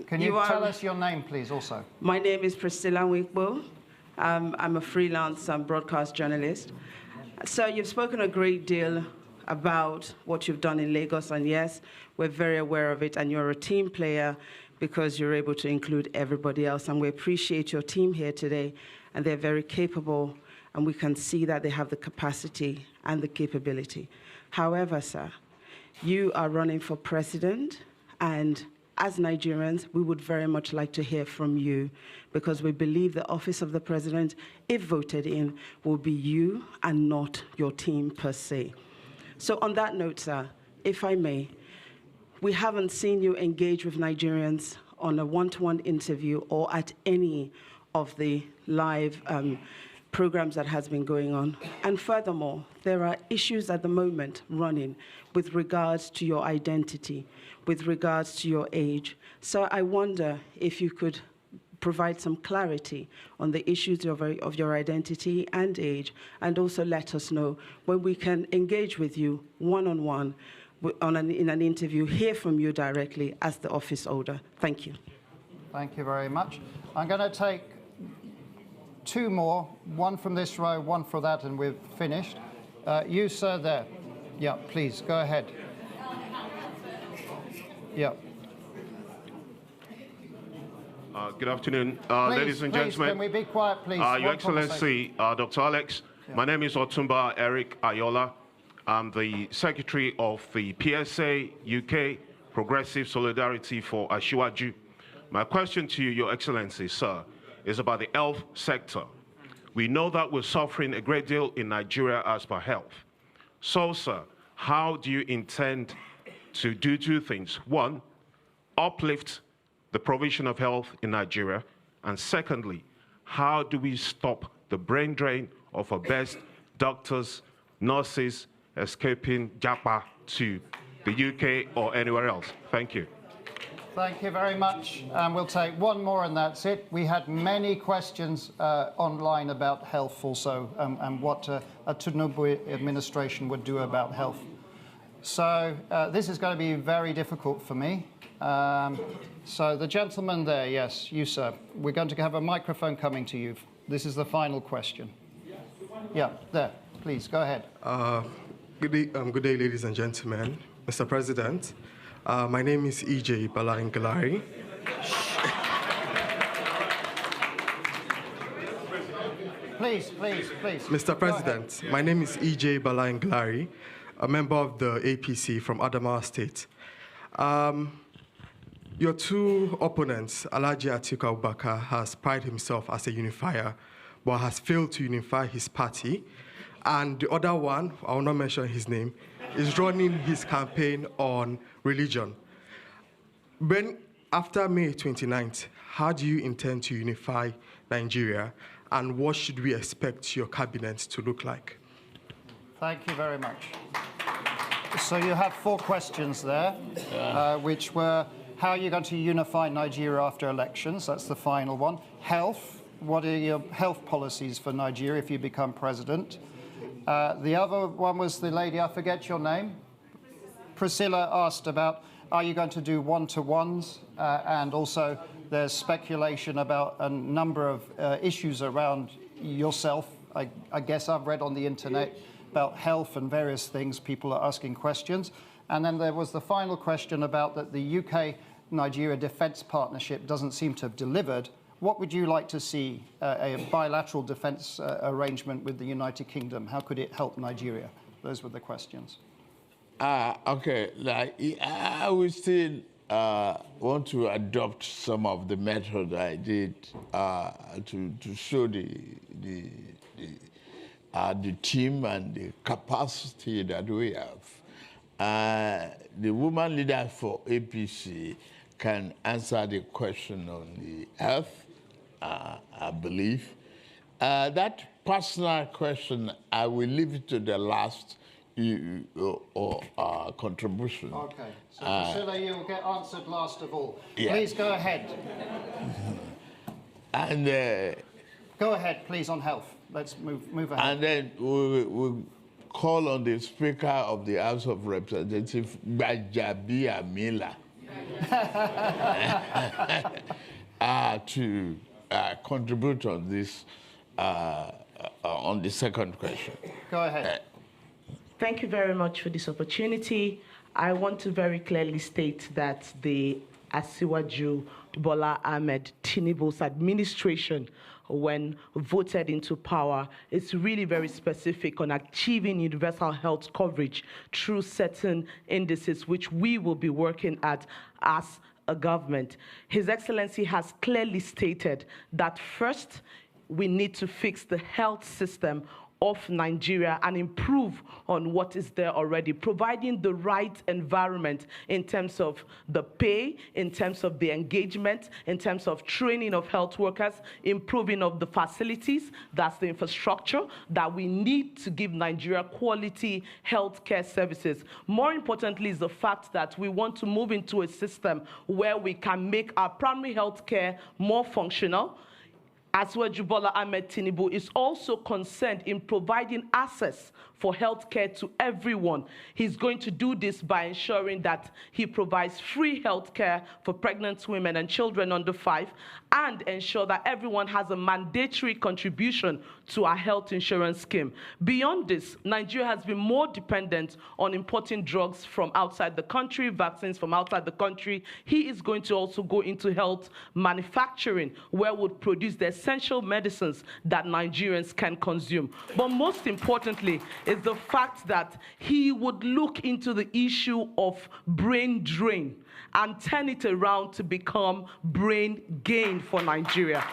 Can you tell us your name, please, also? My name is Priscilla Wikbo. I'm a freelance broadcast journalist. Sir, you've spoken a great deal about what you've done in Lagos, and yes, we're very aware of it, and you're a team player because you're able to include everybody else, and we appreciate your team here today, and they're very capable, and we can see that they have the capacity and the capability. However, sir, you are running for president, and as Nigerians, we would very much like to hear from you because we believe the office of the president, if voted in, will be you and not your team per se. So on that note, sir, if I may, we haven't seen you engage with Nigerians on a one-to-one interview or at any of the live programs that has been going on. And furthermore, there are issues at the moment running with regards to your identity, with regards to your age. So I wonder if you could provide some clarity on the issues of your identity and age, and also let us know when we can engage with you one-on-one in an interview, hear from you directly as the office holder. Thank you. Thank you very much. I'm going to take two more, one from this row, one for that, and we've finished. You, sir, there. Yeah, please, go ahead. Yeah. Good afternoon, Please, ladies and gentlemen. Can we be quiet, please? Your Excellency, Dr. Alex, my name is Otumba Eric Ayola. I'm the Secretary of the PSA UK Progressive Solidarity for Asiwaju. My question to you, Your Excellency, sir, is about the health sector. We know that we're suffering a great deal in Nigeria as per health. So, sir, how do you intend to do two things? One, uplift the provision of health in Nigeria, and secondly, how do we stop the brain drain of our best doctors, nurses escaping Japa to the UK or anywhere else? Thank you. Thank you very much. We'll take one more and that's it. We had many questions online about health also, and what a Tinubu administration would do about health. So this is going to be very difficult for me. So the gentleman there, yes, you, sir. We're going to have a microphone coming to you. This is the final question. Yeah, there. Please, go ahead. Good day, ladies and gentlemen. Mr. President, my name is EJ Balangalari. Please. Mr. President, my name is EJ Balangalari, a member of the APC from Adamawa State. Your two opponents, Alhaji Atiku Abubakar, has prided himself as a unifier, but has failed to unify his party. And the other one, I will not mention his name, is running his campaign on religion. After May 29th, how do you intend to unify Nigeria, and what should we expect your cabinet to look like? Thank you very much. So you have 4 questions there, which were, how are you going to unify Nigeria after elections? That's the final one. Health, what are your health policies for Nigeria if you become president? The other one was the lady, I forget your name. Priscilla asked about, are you going to do one-to-ones? And also there's speculation about a number of issues around yourself. I guess I've read on the internet about health and various things. People are asking questions. And then there was the final question about that the UK-Nigeria defence partnership doesn't seem to have delivered. What would you like to see, a bilateral defence arrangement with the United Kingdom? How could it help Nigeria? Those were the questions. Okay, I would still want to adopt some of the method I did to show the the team and the capacity that we have. The woman leader for APC can answer the question on the health, I believe. That personal question, I will leave it to the last contribution. Okay, so Priscilla, you will get answered last of all. Yeah. Please go ahead. And go ahead, please, on health. Let's move ahead. And then we'll call on the Speaker of the House of Representatives, Bajabi Amila, to contribute on this, on the second question. Go ahead. Thank you very much for this opportunity. I want to very clearly state that the Asiwaju Bola Ahmed Tinubu's administration, when voted into power, is really very specific on achieving universal health coverage through certain indices, which we will be working at as a government. His Excellency has clearly stated that first, we need to fix the health system of Nigeria and improve on what is there already, providing the right environment in terms of the pay, in terms of the engagement, in terms of training of health workers, improving of the facilities, that's the infrastructure that we need to give Nigeria quality healthcare services. More importantly is the fact that we want to move into a system where we can make our primary healthcare more functional. Asiwaju Bola Ahmed Tinubu is also concerned in providing access for healthcare to everyone. He's going to do this by ensuring that he provides free healthcare for pregnant women and children under 5, and ensure that everyone has a mandatory contribution to our health insurance scheme. Beyond this, Nigeria has been more dependent on importing drugs from outside the country, vaccines from outside the country. He is going to also go into health manufacturing, where we'll produce the essential medicines that Nigerians can consume. But most importantly is the fact that he would look into the issue of brain drain and turn it around to become brain gain for Nigeria.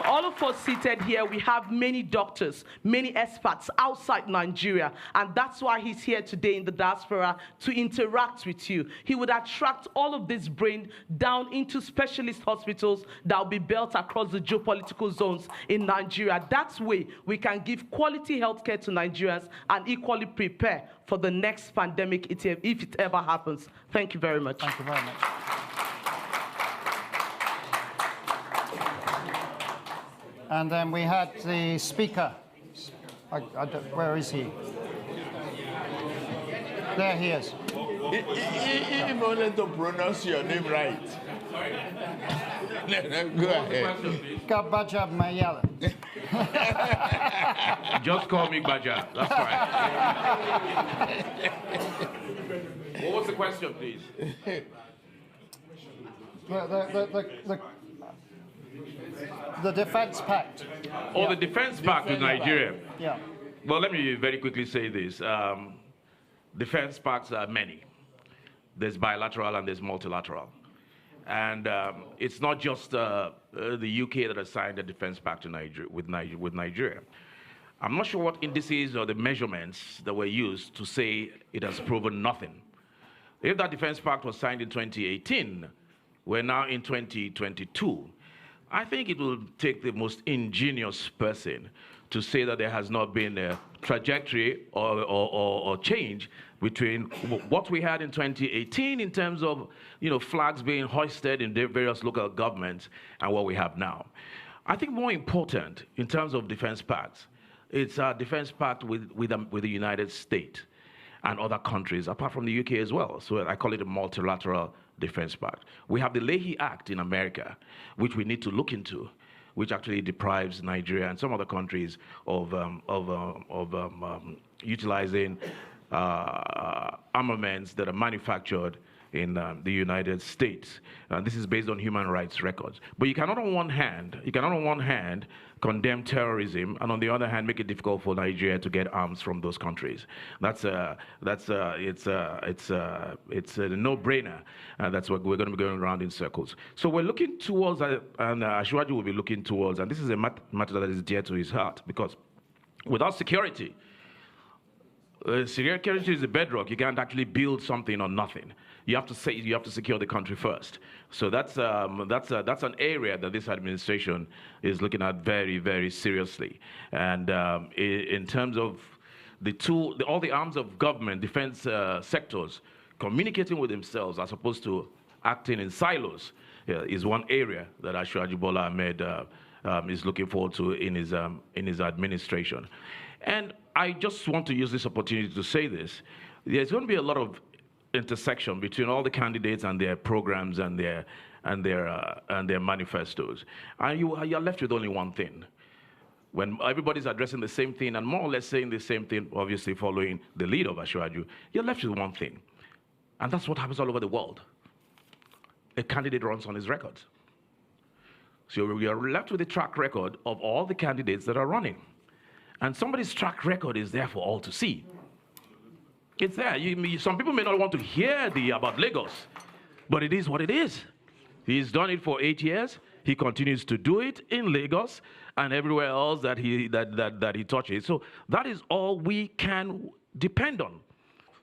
All of us seated here, we have many doctors, many experts outside Nigeria, and that's why he's here today in the diaspora to interact with you. He would attract all of this brain down into specialist hospitals that will be built across the geopolitical zones in Nigeria. That way, we can give quality healthcare to Nigerians and equally prepare for the next pandemic if it ever happens. Thank you very much. Thank you very much. And then we had the speaker. Where is he? There he is. If only to pronounce your name right. Go ahead. Baja Mayala. Just call me Baja. That's fine. What was the question, please? The Defense Pact. Oh, yeah. The Defense Pact with Nigeria. Yeah. Well, let me very quickly say this. Defense pacts are many. There's bilateral and there's multilateral. And it's not just the UK that has signed the Defense Pact with Nigeria. I'm not sure what indices or the measurements that were used to say it has proven nothing. If that Defense Pact was signed in 2018, we're now in 2022. I think it will take the most ingenious person to say that there has not been a trajectory or change between what we had in 2018 in terms of flags being hoisted in various local governments and what we have now. I think more important in terms of defense pacts, it's a defense pact with the United States and other countries, apart from the UK as well. So I call it a multilateral defense pact. We have the Leahy Act in America, which we need to look into, which actually deprives Nigeria and some other countries of utilizing armaments that are manufactured in the United States. This is based on human rights records. But you cannot on one hand condemn terrorism, and on the other hand make it difficult for Nigeria to get arms from those countries. It's a no-brainer. That's what we're going to be going around in circles. So we're looking towards, and Asiwaju will be looking towards, and this is a matter that is dear to his heart, because Without security, security is the bedrock. You can't actually build something on nothing. You have to secure the country first. So that's an area that this administration is looking at very, very seriously. And in terms of all the arms of government, defense sectors, communicating with themselves as opposed to acting in silos is one area that Asiwaju Bola Ahmed is looking forward to in his administration. And I just want to use this opportunity to say this. There's going to be a lot of intersection between all the candidates and their programs and their manifestos. And you're left with only one thing. When everybody's addressing the same thing and more or less saying the same thing, obviously following the lead of Asiwaju, you're left with one thing. And that's what happens all over the world. A candidate runs on his record. So we are left with a track record of all the candidates that are running. And somebody's track record is there for all to see. It's there. Some people may not want to hear about Lagos, but it is what it is. He's done it for 8 years. He continues to do it in Lagos and everywhere else that he touches. So that is all we can depend on.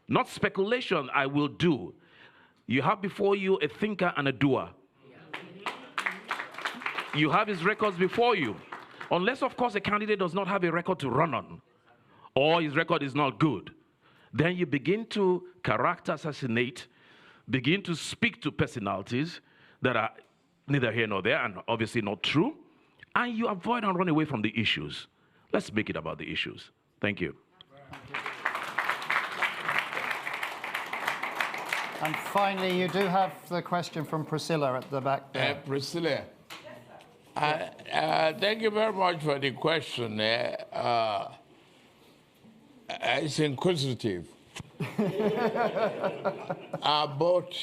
Not speculation, I will do. You have before you a thinker and a doer. You have his records before you. Unless, of course, a candidate does not have a record to run on, or his record is not good, then you begin to character assassinate, begin to speak to personalities that are neither here nor there and obviously not true, and you avoid and run away from the issues. Let's make it about the issues. Thank you. And finally, you do have the question from Priscilla at the back there. Priscilla, thank you very much for the question. It's inquisitive. But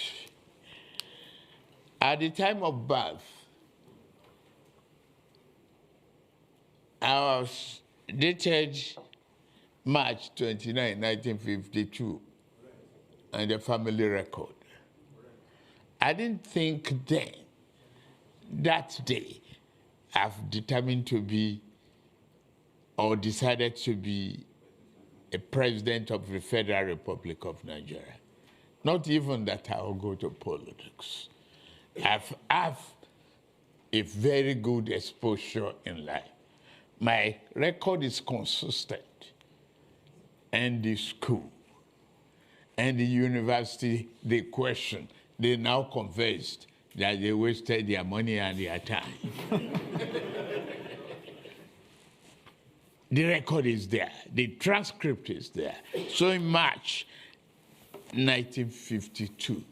at the time of birth, I was dated March 29, 1952, and the family record. I didn't think then, that day, I've determined to be, or decided to be, a president of the Federal Republic of Nigeria. Not even that I will go to politics. I've a very good exposure in life. My record is consistent. And the school and the university, they question. They now convinced that they wasted their money and their time. The record is there. The transcript is there. So in March 1952,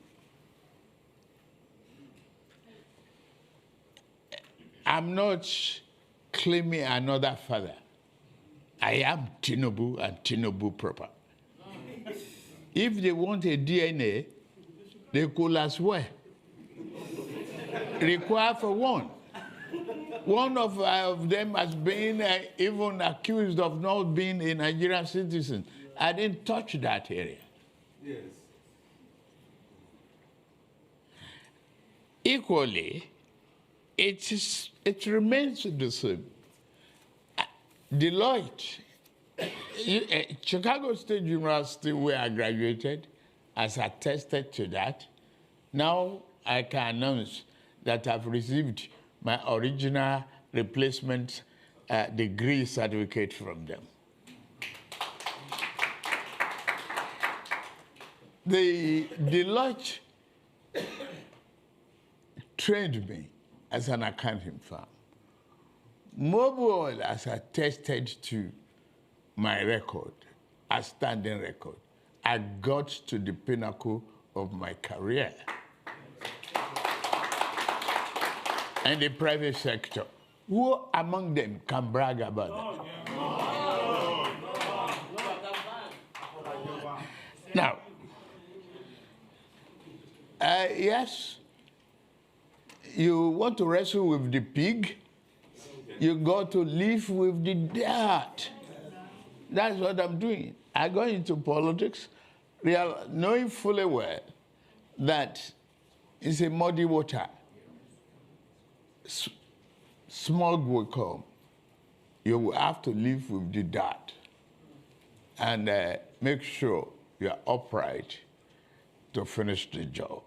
I'm not claiming another father. I am Tinubu and Tinubu proper. If they want a DNA, they could as well require for one. One of them has been even accused of not being a Nigerian citizen. I didn't touch that area. Yes. Equally, it remains the same. Deloitte, Chicago State University, where I graduated, has attested to that. Now I can announce that I've received my original replacement degree certificate from them. The Deloitte trained me as an accounting firm. Mobile has attested to my record, a standing record. I got to the pinnacle of my career. And the private sector, who among them can brag about that? Now, yes, you want to wrestle with the pig, you got to live with the dirt. That's what I'm doing. I go into politics knowing fully well that it's a muddy water. Smog will come. you will have to live with the dirt and make sure you are upright to finish the job.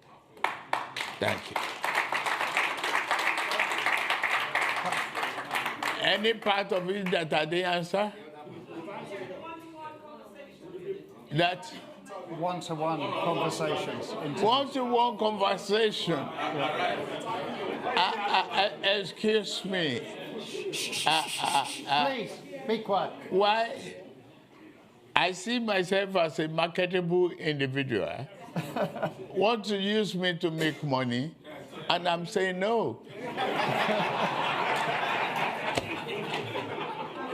Thank you. Any part of it that I didn't answer? That one-to-one conversations. One-to-one conversation. Excuse me. Please, be quiet. Why? I see myself as a marketable individual. Want to use me to make money, and I'm saying no.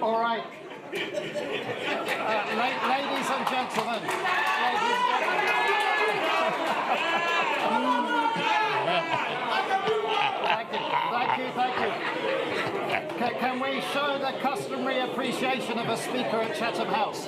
All right. Ladies and gentlemen. Thank you. Can we show the customary appreciation of a speaker at Chatham House?